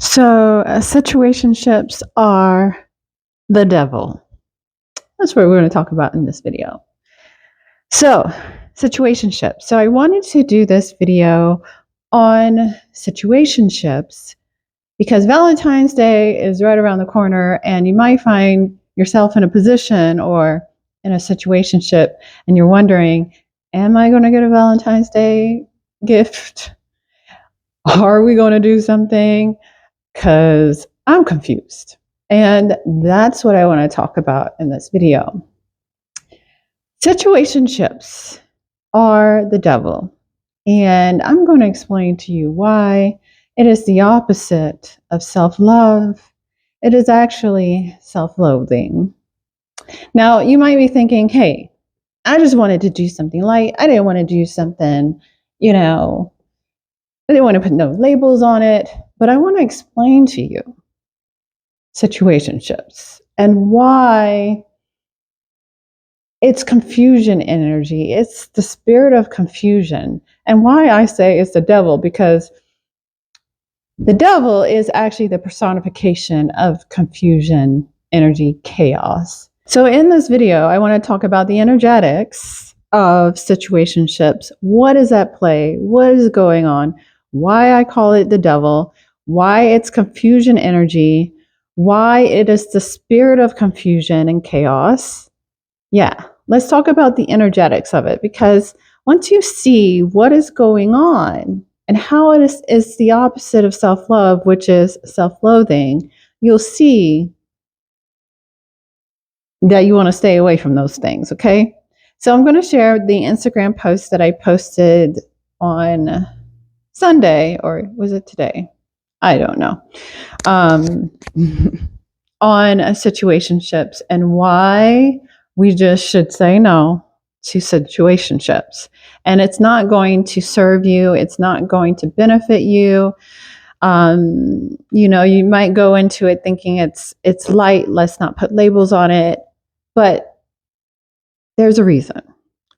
So, situationships are the devil. That's what we're going to talk about in this video. So, situationships. So, I wanted to do this video on situationships because Valentine's Day is right around the corner, and you might find yourself in a position or in a situationship, and you're wondering, am I going to get a Valentine's Day gift? Are we going to do something? Because I'm confused. And that's what I want to talk about in this video. Situationships are the devil. And I'm going to explain to you why it is the opposite of self-love. It is actually self-loathing. Now, you might be thinking, hey, I just wanted to do something light. I didn't want to do something, I didn't want to put no labels on it. But I want to explain to you situationships and why it's confusion energy. It's the spirit of confusion. And why I say it's the devil, because the devil is actually the personification of confusion energy, chaos. So in this video, I want to talk about the energetics of situationships. What is at play? What is going on? Why I call it the devil? Why it's confusion energy? Why it is the spirit of confusion and chaos. Yeah, let's talk about the energetics of it, because once you see what is going on and how it is the opposite of self-love, which is self-loathing, you'll see that you want to stay away from those things, okay? So I'm going to share the Instagram post that I posted on Sunday, or was it today? I don't know. On situationships and why we just should say no to situationships. And it's not going to serve you. It's not going to benefit you. You might go into it thinking it's light. Let's not put labels on it. But there's a reason.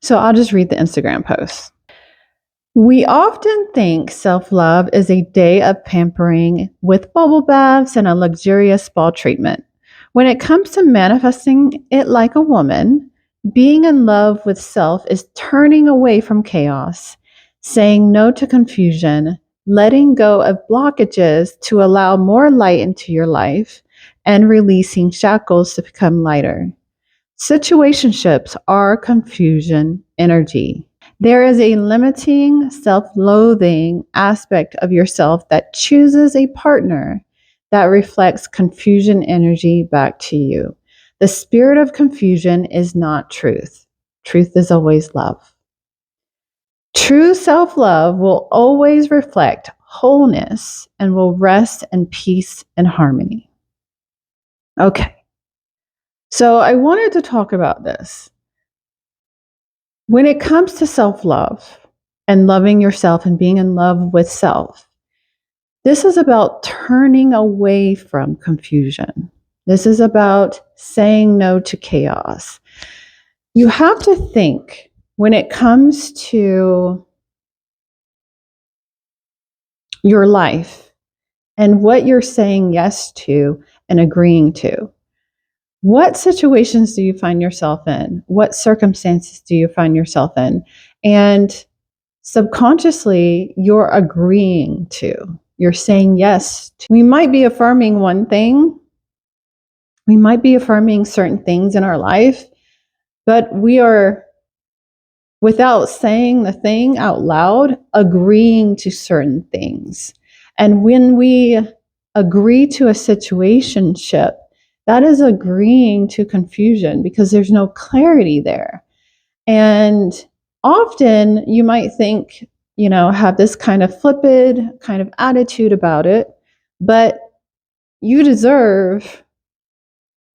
So I'll just read the Instagram post. We often think self-love is a day of pampering with bubble baths and a luxurious spa treatment. When it comes to manifesting it like a woman, being in love with self is turning away from chaos, saying no to confusion, letting go of blockages to allow more light into your life, and releasing shackles to become lighter. Situationships are confusion energy. There is a limiting, self-loathing aspect of yourself that chooses a partner that reflects confusion energy back to you. The spirit of confusion is not truth. Truth is always love. True self-love will always reflect wholeness and will rest in peace and harmony. Okay. So I wanted to talk about this. When it comes to self-love and loving yourself and being in love with self, this is about turning away from confusion. This is about saying no to chaos. You have to think when it comes to your life and what you're saying yes to and agreeing to. What situations do you find yourself in? What circumstances do you find yourself in? And subconsciously, you're agreeing to. You're saying yes to. We might be affirming one thing. We might be affirming certain things in our life, but we are, without saying the thing out loud, agreeing to certain things. And when we agree to a situationship, that is agreeing to confusion because there's no clarity there. And often you might think, have this kind of flippant kind of attitude about it, but you deserve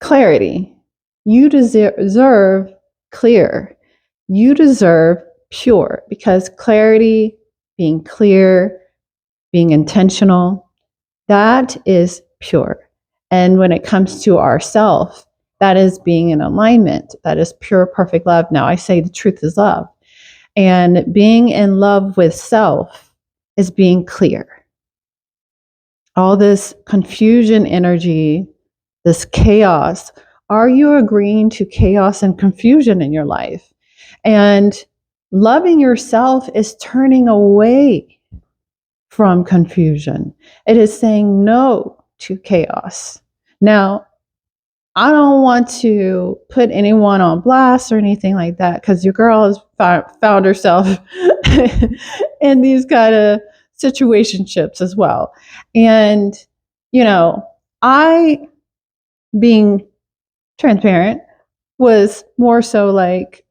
clarity. You deserve clear. You deserve pure, because clarity, being clear, being intentional, that is pure. And when it comes to ourself, that is being in alignment. That is pure, perfect love. Now, I say the truth is love. And being in love with self is being clear. all this confusion energy, this chaos. Are you agreeing to chaos and confusion in your life? And loving yourself is turning away from confusion. It is saying no to chaos. Now, I don't want to put anyone on blast or anything like that, because your girl has found herself in these kind of situationships as well. And, I, being transparent, was more so like,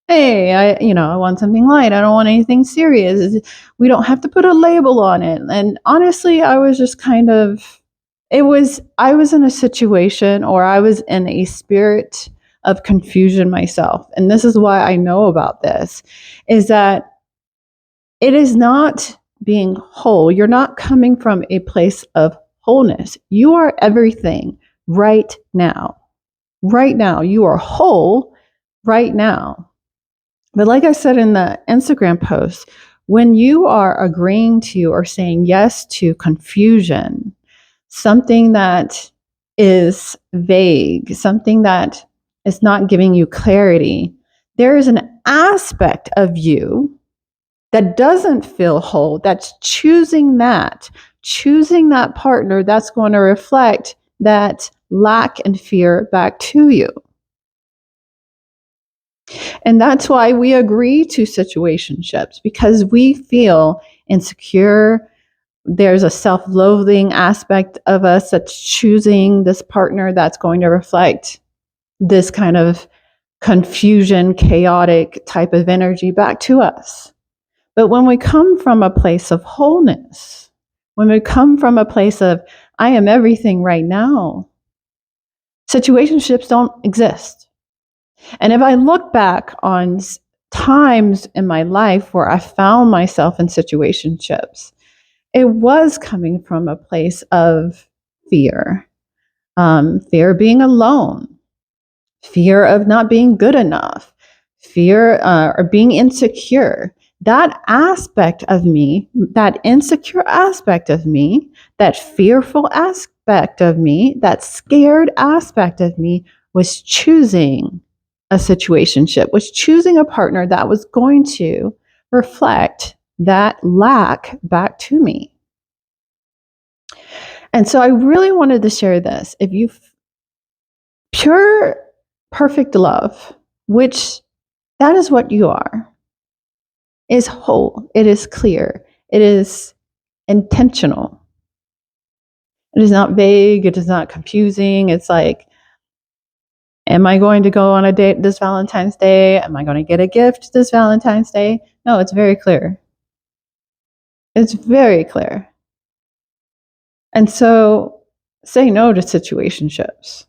hey, I want something light. I don't want anything serious. We don't have to put a label on it. And honestly, I was just I was in a situation, or I was in a spirit of confusion myself. And this is why I know about this, is that it is not being whole. You're not coming from a place of wholeness. You are everything right now. Right now. You are whole right now. But like I said in the Instagram post, when you are agreeing to or saying yes to confusion, something that is vague, something that is not giving you clarity, there is an aspect of you that doesn't feel whole, that's choosing that partner that's going to reflect that lack and fear back to you. And that's why we agree to situationships, because we feel insecure. There's a self-loathing aspect of us that's choosing this partner that's going to reflect this kind of confusion, chaotic type of energy back to us. But when we come from a place of wholeness, when we come from a place of, I am everything right now, situationships don't exist. And if I look back on times in my life where I found myself in situationships, it was coming from a place of fear, fear of being alone, fear of not being good enough, fear or being insecure. That aspect of me, that insecure aspect of me, that fearful aspect of me, that scared aspect of me was choosing a situationship, was choosing a partner that was going to reflect that lack back to me. And so I really wanted to share this. If you pure, perfect love, which that is what you are, is whole, it is clear, it is intentional. It is not vague, it is not confusing. It's like, am I going to go on a date this Valentine's Day? Am I going to get a gift this Valentine's Day? No, it's very clear. It's very clear. And so say no to situationships.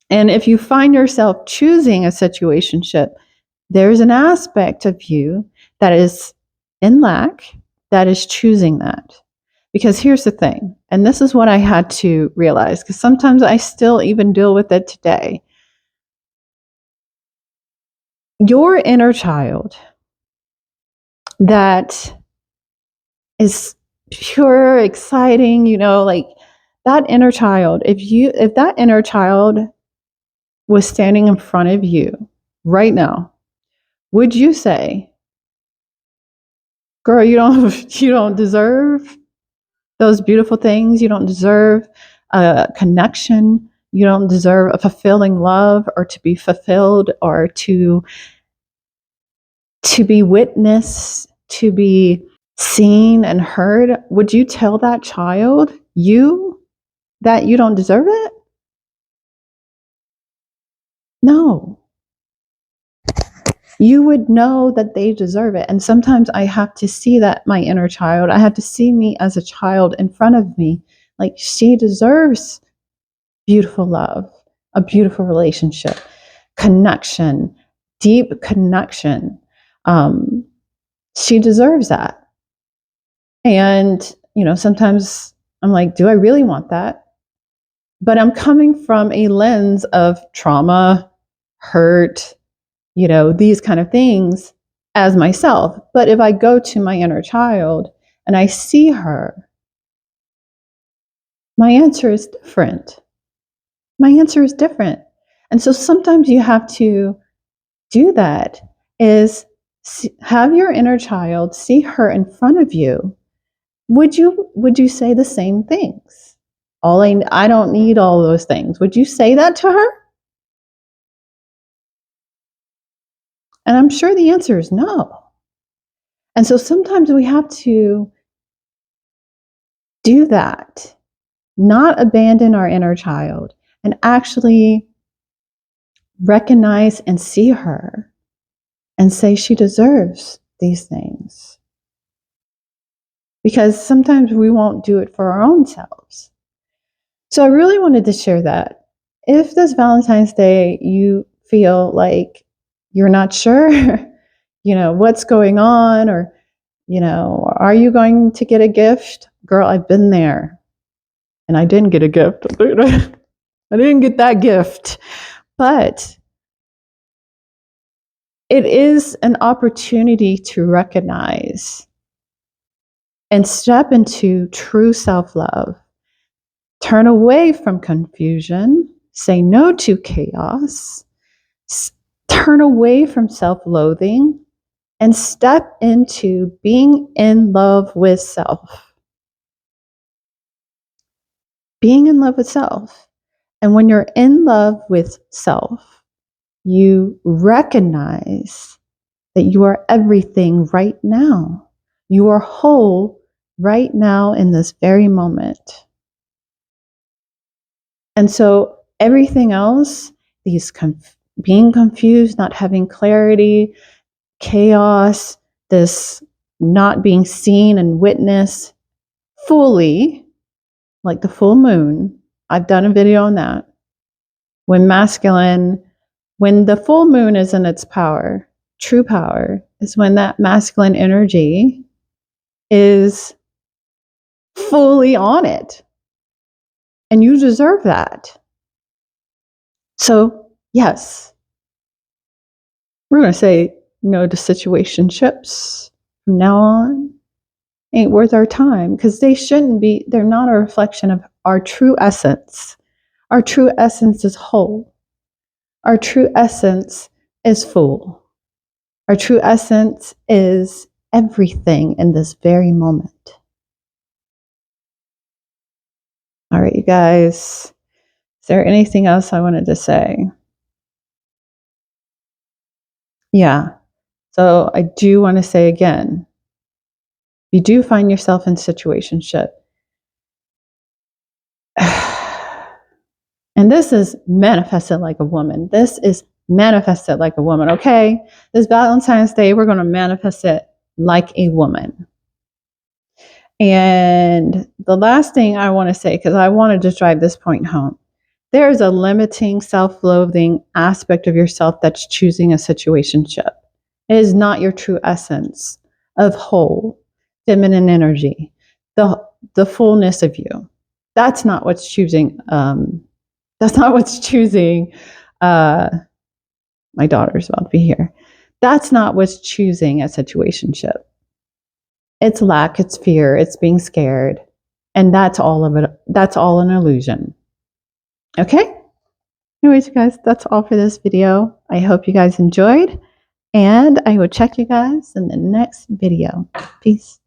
And if you find yourself choosing a situationship, there's an aspect of you that is in lack, that is choosing that. Because here's the thing, and this is what I had to realize, because sometimes I still even deal with it today. Your inner child that is pure, exciting, like that inner child, if that inner child was standing in front of you right now, would you say, girl, you don't deserve those beautiful things. You don't deserve a connection. You don't deserve a fulfilling love, or to be fulfilled, or to be witnessed, to be seen and heard. Would you tell that child, that you don't deserve it? No. You would know that they deserve it. And sometimes I have to see that my inner child, I have to see me as a child in front of me. Like, she deserves beautiful love, a beautiful relationship, connection, deep connection. She deserves that. And, sometimes I'm like, do I really want that? But I'm coming from a lens of trauma, hurt, these kind of things as myself. But if I go to my inner child and I see her My answer is different. My answer is different. And so sometimes you have to do that, is have your inner child see her in front of you. Would you say the same things? I don't need all those things. Would you say that to her? And I'm sure the answer is no. And so sometimes we have to do that, not abandon our inner child, and actually recognize and see her and say she deserves these things. Because sometimes we won't do it for our own selves. So I really wanted to share that. If this Valentine's Day you feel like you're not sure, what's going on, or, are you going to get a gift? Girl, I've been there. And I didn't get a gift. I didn't get that gift. But it is an opportunity to recognize and step into true self-love. Turn away from confusion. Say no to chaos. Turn away from self-loathing and step into being in love with self. Being in love with self. And when you're in love with self, you recognize that you are everything right now. You are whole right now in this very moment. And so everything else, being confused, not having clarity, chaos, this not being seen and witnessed fully, like the full moon. I've done a video on that. When the full moon is in its power, true power, is when that masculine energy is fully on it. And you deserve that. So, yes, we're going to say no to situationships from now on. Ain't worth our time, because they're not a reflection of our true essence. Our true essence is whole. Our true essence is full. Our true essence is everything in this very moment. All right, you guys. Is there anything else I wanted to say? Yeah. So I do want to say again, you do find yourself in situationship. And this is manifested like a woman. This is manifested like a woman, okay? This Valentine's Day, we're going to manifest it like a woman. And the last thing I want to say, because I wanted to drive this point home, there is a limiting, self-loathing aspect of yourself that's choosing a situationship. It is not your true essence of whole, feminine energy, the fullness of you. That's not what's choosing. That's not what's choosing. My daughter's about to be here. That's not what's choosing a situationship. It's lack, it's fear, it's being scared. And that's all of it. That's all an illusion. Okay? Anyways, you guys, that's all for this video. I hope you guys enjoyed. And I will check you guys in the next video. Peace.